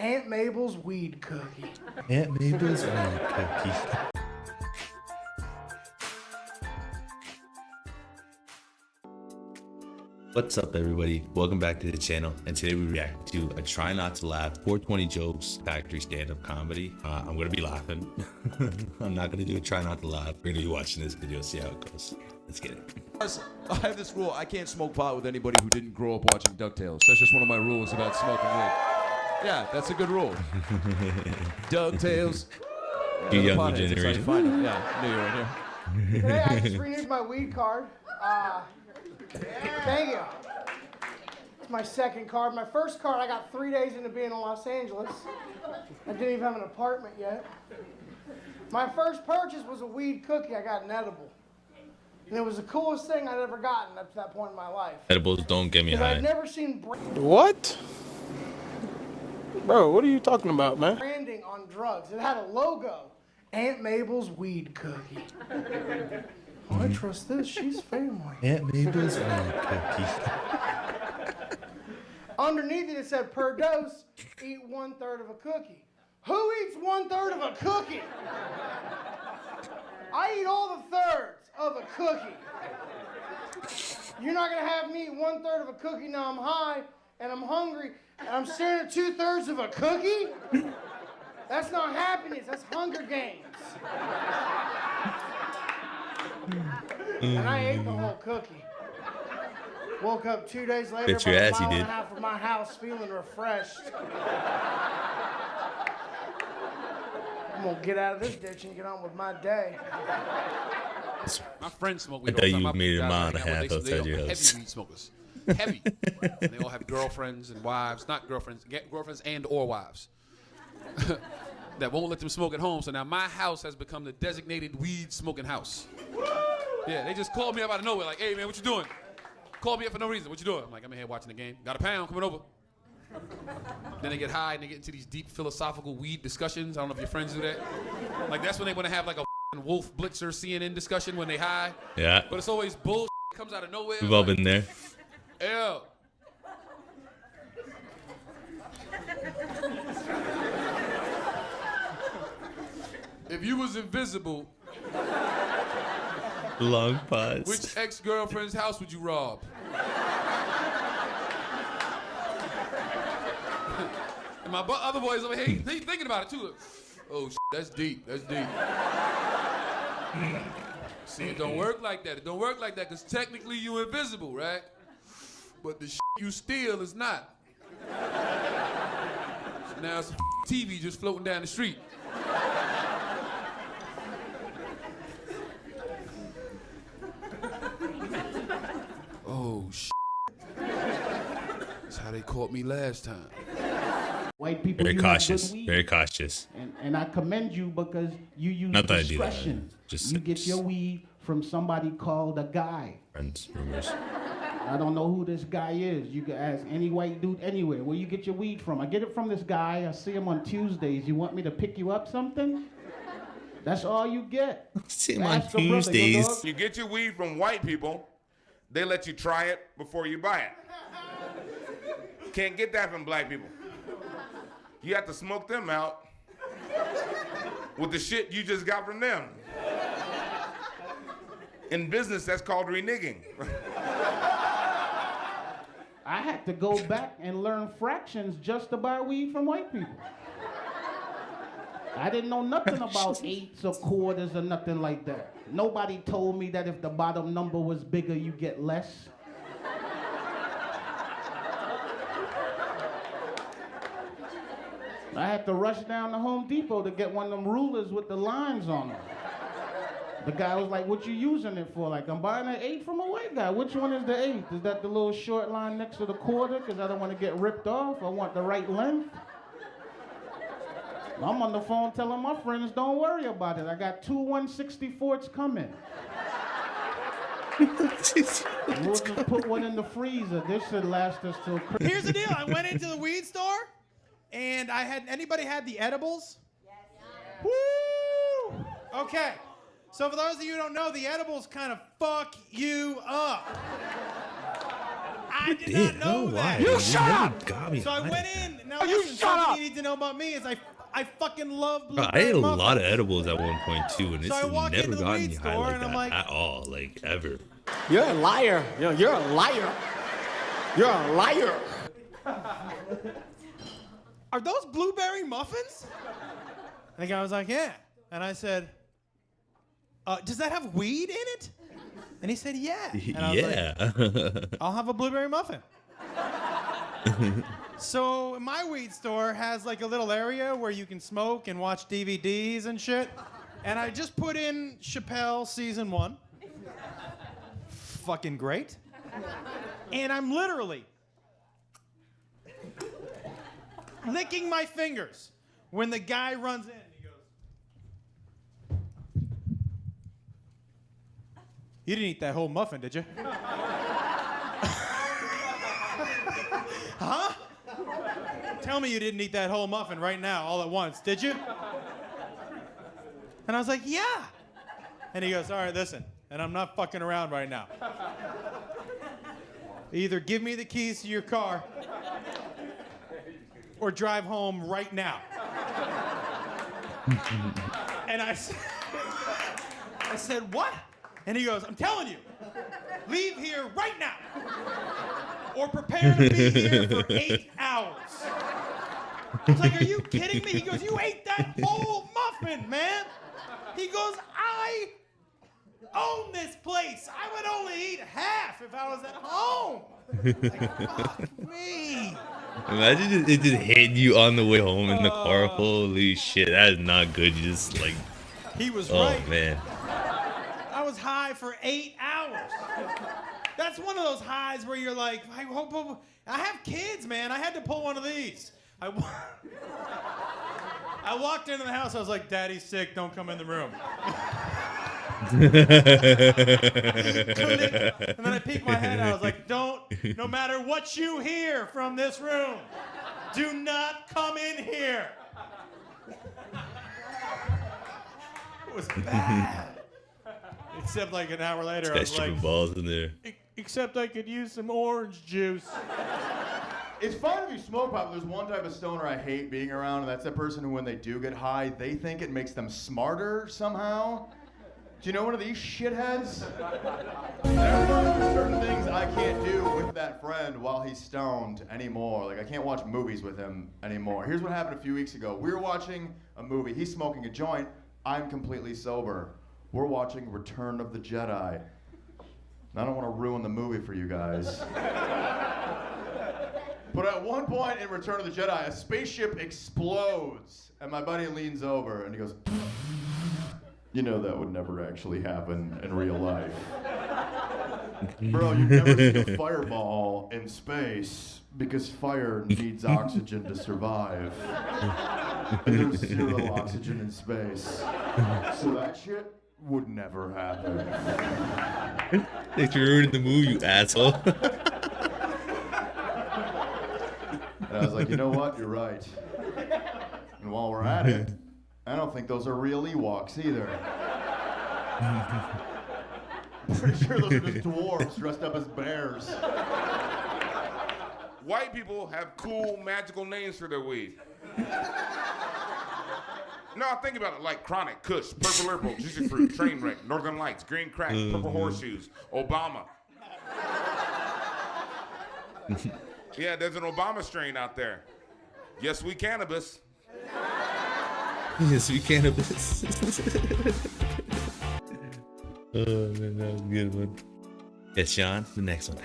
Aunt Mabel's weed cookie. Aunt Mabel's weed cookie. What's up, everybody? Welcome back to the channel, and today we react to a Try Not to Laugh 420 Jokes Factory stand-up comedy. I'm gonna be laughing. I'm not gonna do a Try Not to Laugh. We're gonna be watching this video, see how it goes. Let's get it. I have this rule: I can't smoke pot with anybody who didn't grow up watching DuckTales. That's just one of my rules about smoking weed. Yeah, that's a good rule. DuckTales. You younger generation. Yeah, knew you were right here. Today I just renewed my weed card. Thank you. It's my second card. My first card I got 3 days into being in Los Angeles. I didn't even have an apartment yet. My first purchase was a weed cookie. I got an edible. And it was the coolest thing I'd ever gotten up to that point in my life. Edibles don't get me high. I'd never seen What? Bro, what are you talking about, man? branding on drugs. It had a logo. Aunt Mabel's weed cookie. Oh, I trust this. She's family. Aunt Mabel's weed cookie. Underneath it, it said, per dose, eat 1/3 of a cookie. Who eats 1/3 of a cookie? I eat all the thirds of a cookie. You're not going to have me eat 1/3 of a cookie. Now I'm high and I'm hungry and I'm staring at 2/3 of a cookie? That's not happiness. That's Hunger Games. And I ate the whole cookie. Woke up 2 days later, Bet your about ass a you mile and did. a half from my house, feeling refreshed. I'm gonna get out of this ditch and get on with my day. My friends smoke I weed. thought all the you time. made a My mile and a guys, half they outside your are house. Heavy weed smokers. Heavy. And they all have girlfriends and wives, not girlfriends, girlfriends and or wives. That won't let them smoke at home. So now my house has become the designated weed smoking house. Yeah, they just called me up out of nowhere, like, hey man, what you doing? Called me up for no reason. What you doing? I'm like, I'm in here watching the game. Got a pound coming over. Then they get high and they get into these deep philosophical weed discussions. I don't know if your friends do that. Like that's when they want to have like a Wolf Blitzer CNN discussion when they high. Yeah, But it's always bullshit. Comes out of nowhere. we've all like, been there. Ew. If you was invisible, Long pause. which ex-girlfriend's house would you rob? And my other boys over here, they thinking about it too. Oh, that's deep. That's deep. See, it don't work like that. It don't work like that because technically you invisible, right? But the you steal is not. So now it's TV just floating down the street. Oh, that's how they caught me last time. White people, Very you have cautious. good weed. Very cautious. And I commend you because you use Not that I do that. discretion. Just- you get your weed from somebody called a guy. Friends, rumors. I don't know who this guy is. You can ask any white dude anywhere. Where you get your weed from? I get it from this guy. I see him on Tuesdays. You want me to pick you up something? That's all you get. See him on Ask the brother, your Tuesdays. dog. You get your weed from white people, they let you try it before you buy it. Can't get that from black people. You have to smoke them out with the shit you just got from them. In business, that's called reneging. I had to go back and learn fractions just to buy weed from white people. I didn't know nothing about eighths or quarters or nothing like that. Nobody told me that if the bottom number was bigger, you get less. I had to rush down to Home Depot to get one of them rulers with the lines on them. The guy was like, what you using it for? Like, I'm buying an 8 from a white guy. Which one is the 8? Is that the little short line next to the quarter? Because I don't want to get ripped off. I want the right length. I'm on the phone telling my friends, don't worry about it. I got 2 1/64s coming. We'll just put one in the freezer. This should last us till Christmas. Here's the deal. I went into the weed store, and anybody had the edibles? Yes. Woo! Okay. So for those of you who don't know, the edibles kind of fuck you up. I did Yeah, not know that. You shut up! Got me So I hiding went that. in. Now listen, something you need to know about me is I fucking love Bro, blueberry I ate a muffins. lot of edibles at one point too, and So this I has walk never into the gotten weed me high store like and I'm that like- at all, like ever. You're a liar. You're a liar. You're a liar. Are those blueberry muffins? And the guy was like, yeah. And I said, does that have weed in it? And he said, yeah. And I was like, Yeah. I'll have a blueberry muffin. So my weed store has like a little area where you can smoke and watch DVDs and shit. And I just put in Chappelle season 1. Fucking great. And I'm literally licking my fingers when the guy runs in. He goes, "You didn't eat that whole muffin, did you?" Huh? Tell me you didn't eat that whole muffin right now, all at once, did you? And I was like, yeah. And he goes, all right, listen, and I'm not fucking around right now. Either give me the keys to your car or drive home right now. And I said, what? And he goes, I'm telling you, leave here right now. Or prepare to be here for 8 hours. I was like, are you kidding me? He goes, you ate that whole muffin, man. He goes, I own this place. I would only eat half if I was at home. Like, fuck me. Imagine it just hitting you on the way home in the car. Holy shit, that is not good. You just like, He was oh right. man. I was high for 8 hours. That's one of those highs where you're like, I hope I have kids, man. I had to pull one of these. I walked into the house. I was like, Daddy's sick. Don't come in the room. And then I peeked my head out. I was like, no matter what you hear from this room, do not come in here. It was bad. Except like an hour later, I was Got like, balls in there. except I could use some orange juice. It's fine if you smoke pot, but there's one type of stoner I hate being around, and that's that person who, when they do get high, they think it makes them smarter somehow. Do you know one of these shitheads? And I've learned there's certain things I can't do with that friend while he's stoned anymore. Like, I can't watch movies with him anymore. Here's what happened a few weeks ago. We were watching a movie. He's smoking a joint. I'm completely sober. We're watching Return of the Jedi. I don't want to ruin the movie for you guys. But at one point in Return of the Jedi, a spaceship explodes, and my buddy leans over and he goes, you know that would never actually happen in real life. Bro, you've never seen a fireball in space because fire needs oxygen to survive. And there's 0 oxygen in space. So that shit would never happen. Thanks for ruining the movie, you asshole. And I was like, you know what? You're right. And while we're at it, I don't think those are real Ewoks either. Pretty sure those are just dwarves dressed up as bears. White people have cool, magical names for their weed. No, think about it like Chronic, Kush, Purple Herbal, Juicy Fruit, Trainwreck, Northern Lights, Green Crack, Purple Horseshoes, Obama. Yeah, there's an Obama strain out there. Yes, we cannabis. Yes, we cannabis. Oh man, that was a good one. Yeah, Sean, the next one.